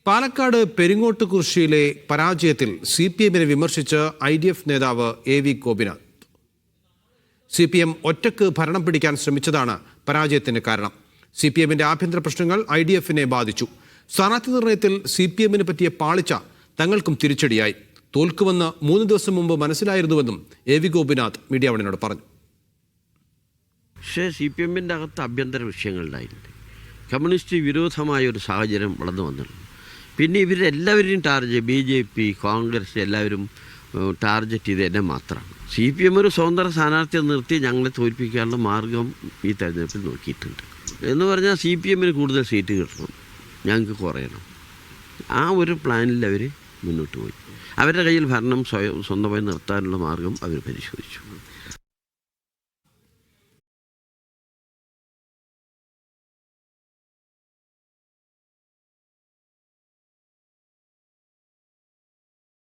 പാലക്കാട് പെരിങ്ങോട്ടുകുറിശ്ശിയിലെ പരാജയത്തിൽ CPM-നെ വിമർശിച്ച് IDF നേതാവ് AV ഗോപിനാഥ്. CPM ഒറ്റക്ക് ഭരണം പിടിക്കാൻ ശ്രമിച്ചതാണ് പരാജയത്തിന് കാരണം. CPM-ന്റെ ആഭ്യന്തര പ്രശ്നങ്ങൾ IDF-നെ ബാധിച്ചു. സ്ഥാനാർത്ഥി നിർണയത്തിൽ CPM-ന് പറ്റിയ പാളിച്ച തങ്ങൾക്കും തിരിച്ചടിയായി. തോൽക്കുമെന്ന് 3 ദിവസം മുമ്പ് മനസ്സിലായിരുന്നുവെന്നും AV ഗോപിനാഥ് മീഡിയ വണിനോട് പറഞ്ഞു. പക്ഷേ CPM-ന്റെ അകത്ത് ആഭ്യന്തര വിഷയങ്ങളുണ്ടായിട്ടുണ്ട്. കമ്മ്യൂണിസ്റ്റ് വിരോധമായ ഒരു സാഹചര്യം വളർന്നു വന്നിട്ടുണ്ട്. പിന്നെ ഇവരെല്ലാവരെയും BJP, കോൺഗ്രസ് എല്ലാവരും ടാർഗറ്റ് ചെയ്ത് എന്നെ മാത്രമാണ്. CPM ഒരു സ്വതന്ത്ര സ്ഥാനാർത്ഥിയെ നിർത്തി ഞങ്ങളെ തോൽപ്പിക്കാനുള്ള മാർഗം ഈ തെരഞ്ഞെടുപ്പിൽ നോക്കിയിട്ടുണ്ട്. എന്ന് പറഞ്ഞാൽ CPM-ന് കൂടുതൽ സീറ്റ് കിട്ടണം, ഞങ്ങൾക്ക് കുറയണം. ആ ഒരു പ്ലാനിൽ അവർ മുന്നോട്ട് പോയി. അവരുടെ കയ്യിൽ ഭരണം സ്വന്തമായി നിർത്താനുള്ള മാർഗം അവർ പരിശോധിച്ചു.